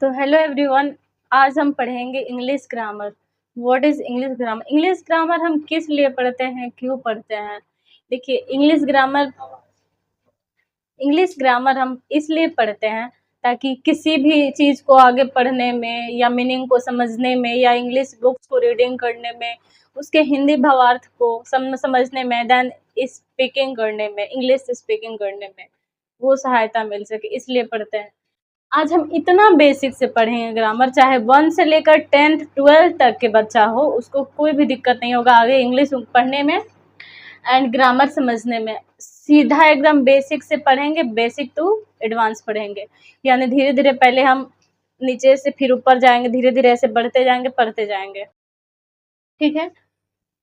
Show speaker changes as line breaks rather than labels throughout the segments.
तो hello everyone. आज हम पढ़ेंगे English grammar. What is English grammar? English grammar हम किस लिए पढ़ते हैं, क्यों पढ़ते हैं? देखिए, इंग्लिश ग्रामर हम इसलिए पढ़ते हैं ताकि किसी भी चीज़ को आगे पढ़ने में या मीनिंग को समझने में या इंग्लिश बुक्स को रीडिंग करने में, उसके हिंदी भावार्थ को समझने में, देन स्पीकिंग करने में, इंग्लिश स्पीकिंग करने में वो सहायता मिल सके, इसलिए पढ़ते हैं। आज हम इतना बेसिक से पढ़ेंगे ग्रामर, चाहे 1 से लेकर 10th 12th तक के बच्चा हो, उसको कोई भी दिक्कत नहीं होगा आगे इंग्लिश पढ़ने में एंड ग्रामर समझने में। सीधा एकदम बेसिक से पढ़ेंगे, बेसिक टू एडवांस पढ़ेंगे, यानी धीरे धीरे पहले हम नीचे से फिर ऊपर जाएंगे, धीरे धीरे ऐसे बढ़ते जाएंगे, पढ़ते जाएंगे। ठीक है,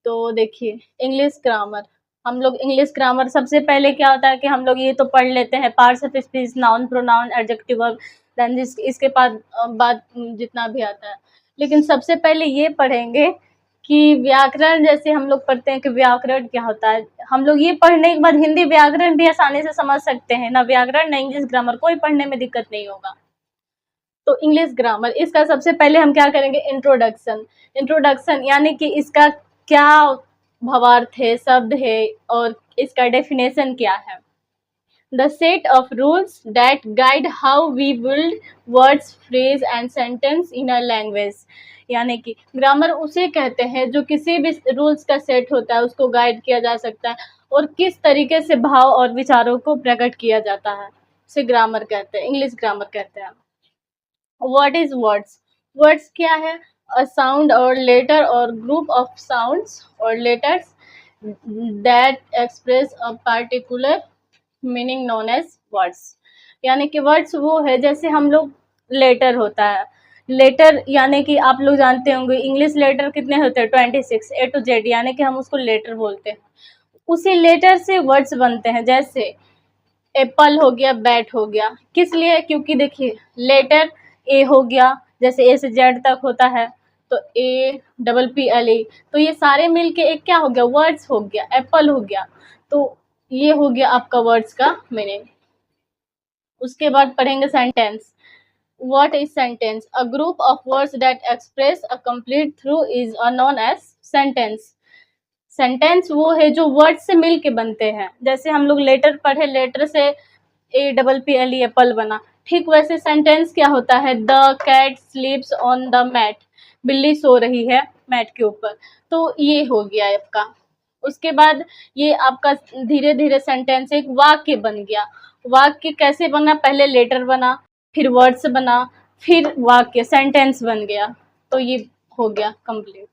तो देखिए इंग्लिश ग्रामर। हम लोग इंग्लिश ग्रामर सबसे पहले क्या होता है कि हम लोग ये तो पढ़ लेते हैं, parts of speech, noun, pronoun, adjective, verb, then इसके बाद जितना भी आता है। लेकिन सबसे पहले ये पढ़ेंगे कि व्याकरण, जैसे हम लोग पढ़ते हैं कि व्याकरण क्या होता है। हम लोग ये पढ़ने के बाद हिंदी व्याकरण भी आसानी से समझ सकते हैं, ना व्याकरण ना इंग्लिश ग्रामर, कोई पढ़ने में दिक्कत नहीं होगा। तो इंग्लिश ग्रामर, इसका सबसे पहले हम क्या करेंगे, इंट्रोडक्शन। इंट्रोडक्शन यानी कि इसका क्या भावार्थ है, शब्द है और इसका डेफिनेशन क्या है। The set of rules that guide how we build words, phrase and sentence in a language. यानी कि ग्रामर उसे कहते हैं जो किसी भी रूल्स का सेट होता है, उसको गाइड किया जा सकता है और किस तरीके से भाव और विचारों को प्रकट किया जाता है, उसे ग्रामर कहते हैं, इंग्लिश ग्रामर कहते हैं। What is words? Words क्या है? A sound or letter or group of sounds or letters that express a particular meaning known as words। यानी कि वर्ड्स वो है, जैसे हम लोग लेटर होता है, लेटर यानी कि आप लोग जानते होंगे इंग्लिश लेटर कितने होते हैं, 26 A to Z, यानी कि हम उसको लेटर बोलते हैं। उसी लेटर से वर्ड्स बनते हैं, जैसे एप्पल हो गया, बैट हो गया। किस लिए? क्योंकि देखिए लेटर ए हो गया, जैसे ए से जेड तक होता है, तो APPLE, तो ये सारे मिलके एक क्या हो गया, वर्ड्स हो गया, एप्पल हो गया। तो ये हो गया आपका वर्ड्स का मीनिंग। उसके बाद पढ़ेंगे sentence. What is sentence? A group of words that express a complete thought is known as sentence. Sentence वो है जो वर्ड से मिल के बनते हैं, जैसे हम लोग लेटर पढ़े, लेटर से APPLE एप्पल बना। ठीक वैसे सेंटेंस क्या होता है, the cat sleeps on the mat, बिल्ली सो रही है मैट के ऊपर। तो ये हो गया आपका। उसके बाद ये आपका धीरे धीरे सेंटेंस एक वाक्य बन गया। वाक्य कैसे बना? पहले लेटर बना, फिर वर्ड्स बना, फिर वाक्य, सेंटेंस बन गया। तो ये हो गया कंप्लीट।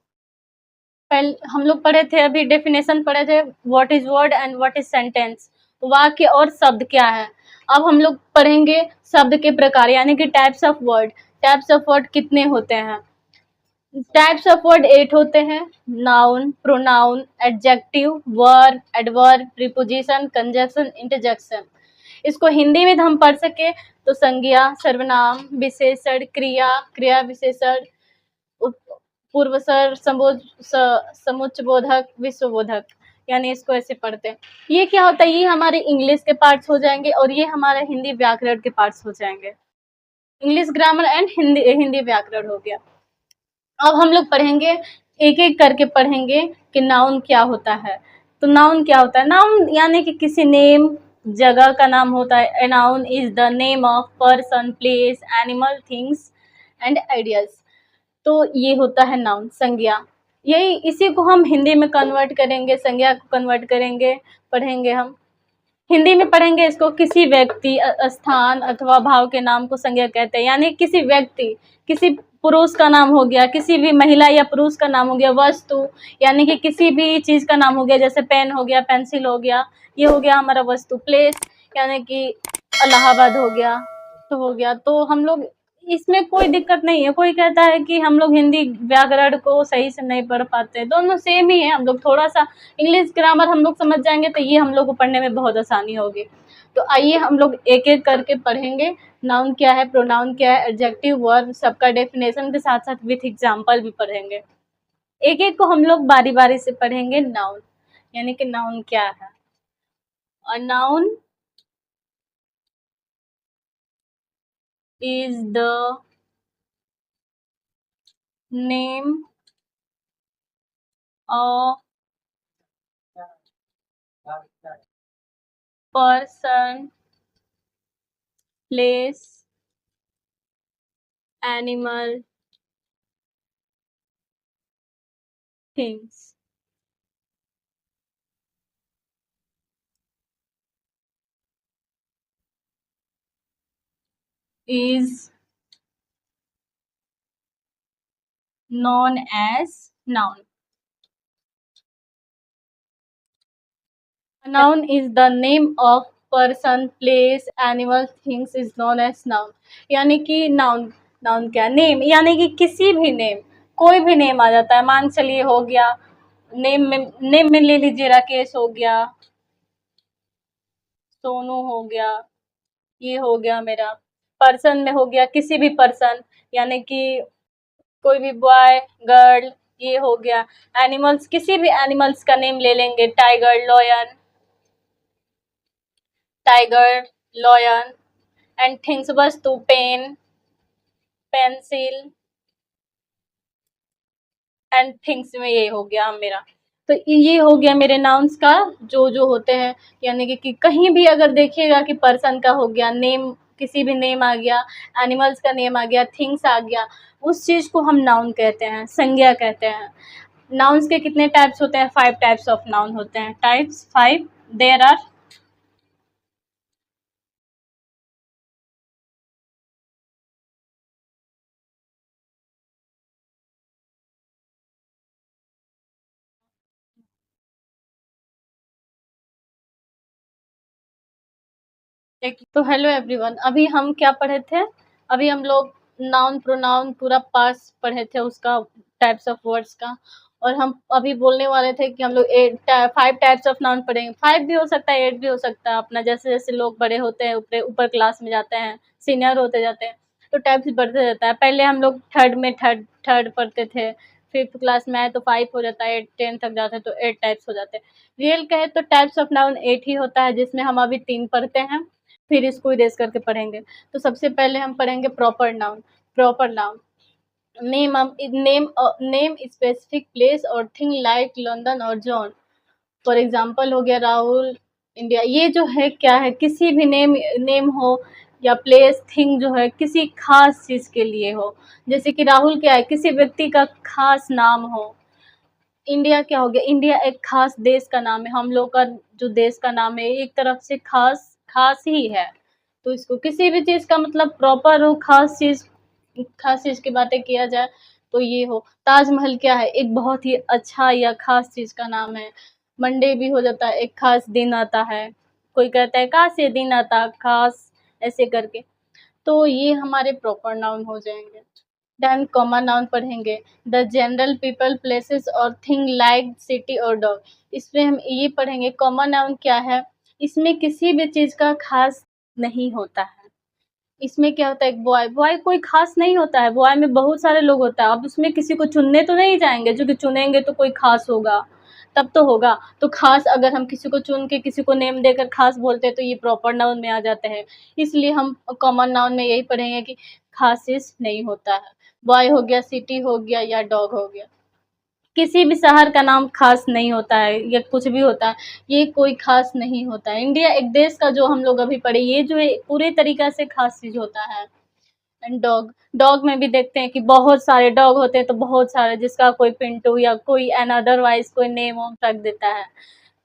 पहले हम लोग पढ़े थे, अभी डेफिनेशन पढ़े थे, what is word and what is sentence, वाक्य और शब्द क्या है। अब हम लोग पढ़ेंगे शब्द के प्रकार, यानी कि types of word. Types of word कितने होते हैं? टाइप्स ऑफ वर्ड 8 होते हैं। Noun, pronoun, adjective, verb, adverb, preposition, conjunction, interjection. इसको हिंदी में हम पढ़ सके तो संज्ञा, सर्वनाम, विशेषण, क्रिया, क्रिया विशेषण, पूर्वसर, समुच्चबोधक, विश्वबोधक, यानी इसको ऐसे पढ़ते हैं। ये क्या होता है, ये हमारे इंग्लिश के पार्ट्स हो जाएंगे और ये हमारे हिंदी व्याकरण के पार्ट्स हो जाएंगे। इंग्लिश ग्रामर एंड हिंदी व्याकरण हो गया। अब हम लोग पढ़ेंगे, एक एक करके पढ़ेंगे कि नाउन क्या होता है। तो नाउन क्या होता है? नाउन यानी कि किसी नेम, जगह का नाम होता है। A noun is the name of person, place, animal, things and ideas. तो ये होता है नाउन, संज्ञा। यही इसी को हम हिंदी में कन्वर्ट करेंगे, संज्ञा को कन्वर्ट करेंगे, पढ़ेंगे हम हिंदी में पढ़ेंगे इसको। किसी व्यक्ति, स्थान अथवा भाव के नाम को संज्ञा कहते हैं, यानी किसी व्यक्ति, किसी पुरुष का नाम हो गया, किसी भी महिला या पुरुष का नाम हो गया। वस्तु यानी कि किसी भी चीज का नाम हो गया, जैसे पेन हो गया, पेंसिल हो गया, ये हो गया हमारा वस्तु। प्लेस यानी कि इलाहाबाद हो गया, तो हो गया। तो हम लोग इसमें कोई दिक्कत नहीं है। कोई कहता है कि हम लोग हिंदी व्याकरण को सही से नहीं पढ़ पाते, दोनों सेम ही है। हम लोग थोड़ा सा इंग्लिश ग्रामर हम लोग समझ जाएंगे तो ये हम लोग को पढ़ने में बहुत आसानी होगी। तो आइए हम लोग एक एक करके पढ़ेंगे। नाउन क्या है, प्रोनाउन क्या है, एडजेक्टिव, वर्ब, सबका डेफिनेशन के साथ साथ विथ एग्जाम्पल भी पढ़ेंगे। एक एक को हम लोग बारी बारी से पढ़ेंगे। नाउन यानी कि नाउन क्या है। A noun is the name of person, place, animal, things is known as noun. A noun is the name of person, place, animal, things is known as noun. यानी कि noun, noun क्या, name यानी कि किसी भी name, कोई भी name आ जाता है। मान चलिए हो गया नेम में ले लीजिए राकेश हो गया, सोनू हो गया, ये हो गया मेरा। पर्सन में हो गया किसी भी पर्सन, यानी कि कोई भी बॉय गर्ल, ये हो गया। एनिमल्स किसी भी एनिमल्स का नेम ले लेंगे, tiger lion, tiger lion. And things वस्तु, पेन, पेंसिल एंड थिंग्स में ये हो गया मेरा। तो ये हो गया मेरे नाउन्स का जो जो होते हैं, यानी कि कहीं भी अगर देखिएगा कि पर्सन का हो गया नेम, किसी भी नेम आ गया, एनिमल्स का नेम आ गया, थिंग्स आ गया, उस चीज़ को हम नाउन कहते हैं, संज्ञा कहते हैं। नाउन्स के कितने टाइप्स होते हैं? 5 टाइप्स ऑफ नाउन होते हैं। Types 5 there are. एक तो हेलो एवरीवन, अभी हम क्या पढ़े थे? अभी हम लोग नाउन प्रोनाउन पूरा पार्ट्स पढ़े थे उसका, टाइप्स ऑफ वर्ड्स का। और हम अभी बोलने वाले थे कि हम लोग 5 टाइप्स ऑफ नाउन पढ़ेंगे। 5 भी हो सकता है, 8 भी हो सकता है, अपना जैसे जैसे लोग बड़े होते हैं, ऊपर क्लास में जाते हैं, सीनियर होते जाते हैं, तो टाइप्स बढ़ते जाता है। पहले हम लोग थर्ड पढ़ते थे, 5th क्लास में आए तो 5 हो जाता है, 10 तक जाते हैं तो 8 टाइप्स हो जाते हैं। रियल कहे तो टाइप्स ऑफ नाउन 8 ही होता है, जिसमें हम अभी 3 पढ़ते हैं, फिर इसको इरेज करके पढ़ेंगे। तो सबसे पहले हम पढ़ेंगे proper noun. Proper noun, name specific place और थिंग लाइक लंदन और जॉन। फॉर एग्जाम्पल हो गया राहुल, इंडिया। ये जो है क्या है, किसी भी नेम हो या प्लेस, थिंग जो है किसी खास चीज के लिए हो। जैसे कि राहुल क्या है, किसी व्यक्ति का खास नाम हो। इंडिया क्या हो गया, इंडिया एक खास देश का नाम है, हम लोग का जो देश का नाम है एक तरफ से खास खास ही है। तो इसको किसी भी चीज का मतलब प्रॉपर हो, खास चीज की बातें किया जाए तो ये हो। ताजमहल क्या है, एक बहुत ही अच्छा या खास चीज का नाम है। मंडे भी हो जाता है, एक खास दिन आता है, कोई कहता है खास ये दिन आता खास, ऐसे करके। तो ये हमारे प्रॉपर नाउन हो जाएंगे। देन कॉमन नाउन पढ़ेंगे, द जनरल पीपल, प्लेसेस और थिंग लाइक सिटी और डॉग। इसमें हम ये पढ़ेंगे कॉमन नाउन क्या है, इसमें किसी भी चीज का खास नहीं होता है। इसमें क्या होता है, एक बॉय, बॉय कोई खास नहीं होता है, बॉय में बहुत सारे लोग होता है। अब उसमें किसी को चुनने तो नहीं जाएंगे, जो कि चुनेंगे तो कोई खास होगा तब तो होगा। तो खास अगर हम किसी को चुन के किसी को नेम देकर खास बोलते हैं तो ये प्रॉपर नाउन में आ जाते हैं। इसलिए हम कॉमन नाउन में यही पढ़ेंगे कि खास चीज नहीं होता है। बॉय हो गया, सिटी हो गया या डॉग हो गया। किसी भी शहर का नाम खास नहीं होता है या कुछ भी होता है, ये कोई खास नहीं होता है। इंडिया एक देश का जो हम लोग अभी पढ़े, ये जो है पूरे तरीका से खास चीज होता है। एंड डॉग, डॉग में भी देखते हैं कि बहुत सारे डॉग होते हैं, तो बहुत सारे, जिसका कोई पिंटू या कोई एन अदरवाइज कोई नेम वोम रख देता है।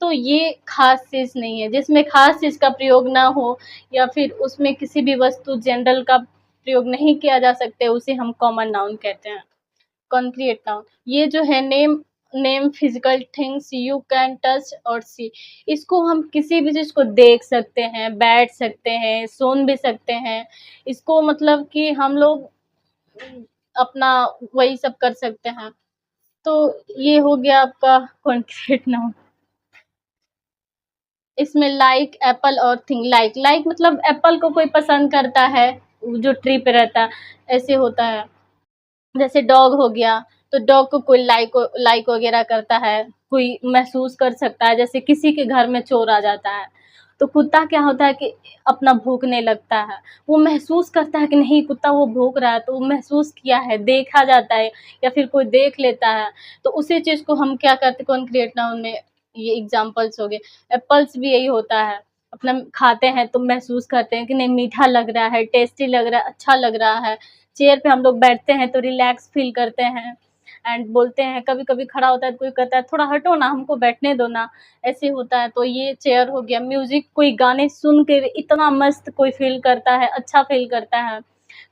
तो ये खास चीज नहीं है, जिसमें खास चीज का प्रयोग ना हो या फिर उसमें किसी भी वस्तु जनरल का प्रयोग नहीं किया जा सकते, उसे हम कॉमन नाउन कहते हैं। कॉन्क्रीट नाउन, ये जो है name physical things you can touch और सी। इसको हम किसी भी चीज को देख सकते हैं, बैठ सकते हैं, सुन भी सकते हैं। इसको मतलब कि हम लोग अपना वही सब कर सकते हैं। तो ये हो गया आपका कॉन्क्रीट नाउन। इसमें लाइक एप्पल और थिंग, लाइक मतलब एप्पल को कोई पसंद करता है, जो ट्री पे रहता है, ऐसे होता है। जैसे डॉग हो गया, तो डॉग को कोई लाइक वगैरह करता है, कोई महसूस कर सकता है, जैसे किसी के घर में चोर आ जाता है तो कुत्ता क्या होता है कि अपना भौंकने लगता है, वो महसूस करता है कि नहीं कुत्ता वो भौंक रहा है, तो वो महसूस किया है, देखा जाता है या फिर कोई देख लेता है, तो उसी चीज़ को हम क्या करते हैं कॉन्क्रीट नाउन में, ये एग्ज़ाम्पल्स हो गए। एप्पल्स भी यही होता है, अपना खाते हैं तो महसूस करते हैं कि नहीं मीठा लग रहा है, टेस्टी लग रहा है, अच्छा लग रहा है। चेयर पे हम लोग बैठते हैं तो रिलैक्स फ़ील करते हैं एंड बोलते हैं, कभी-कभी खड़ा होता है तो कोई कहता है थोड़ा हटो ना, हमको बैठने दो ना, ऐसे होता है। तो ये चेयर हो गया। म्यूज़िक, कोई गाने सुन के इतना मस्त कोई फ़ील करता है, अच्छा फ़ील करता है।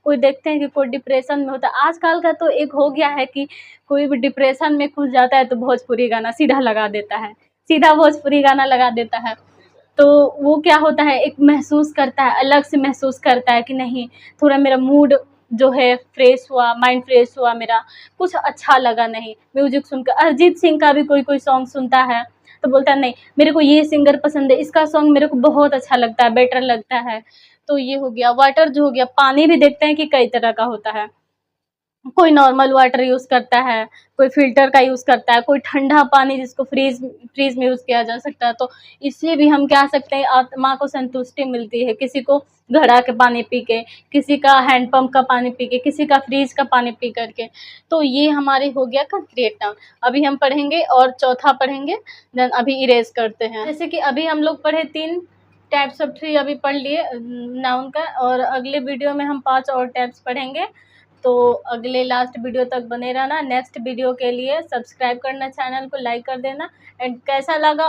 कोई देखते हैं कि कोई डिप्रेशन में होता है, आजकल का तो एक हो गया है कि कोई भी डिप्रेशन में घुस जाता है तो भोजपुरी गाना सीधा लगा देता है, सीधा भोजपुरी गाना लगा देता है। तो वो क्या होता है, एक महसूस करता है, अलग से महसूस करता है कि नहीं थोड़ा मेरा मूड जो है फ्रेश हुआ, माइंड फ्रेश हुआ मेरा, कुछ अच्छा लगा नहीं म्यूजिक सुनकर। अरिजीत सिंह का भी कोई कोई सॉन्ग सुनता है तो बोलता है नहीं मेरे को ये सिंगर पसंद है, इसका सॉन्ग मेरे को बहुत अच्छा लगता है, बेटर लगता है। तो ये हो गया। वाटर जो हो गया, पानी भी देखते हैं कि कई तरह का होता है, कोई नॉर्मल वाटर यूज़ करता है, कोई फ़िल्टर का यूज़ करता है, कोई ठंडा पानी जिसको फ्रीज़ में यूज़ किया जा सकता है। तो इससे भी हम कह सकते हैं आत्मा को संतुष्टि मिलती है, किसी को घड़ा के पानी पी के, किसी का हैंडपंप का पानी पी के, किसी का फ्रिज का पानी पी कर के। तो ये हमारे हो गया कंक्रीट नाउन। अभी हम पढ़ेंगे और चौथा पढ़ेंगे, देन अभी इरेज़ करते हैं। जैसे कि अभी हम लोग पढ़े 3 टाइप्स ऑफ ट्री अभी पढ़ लिए नाउन का, और अगले वीडियो में हम 5 और टाइप्स पढ़ेंगे। तो अगले लास्ट वीडियो तक बने रहना। नेक्स्ट वीडियो के लिए सब्सक्राइब करना, चैनल को लाइक कर देना एंड कैसा लगा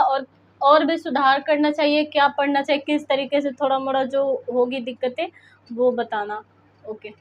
और भी सुधार करना चाहिए, क्या पढ़ना चाहिए, किस तरीके से थोड़ा मोड़ा जो होगी दिक्कतें वो बताना। ओके।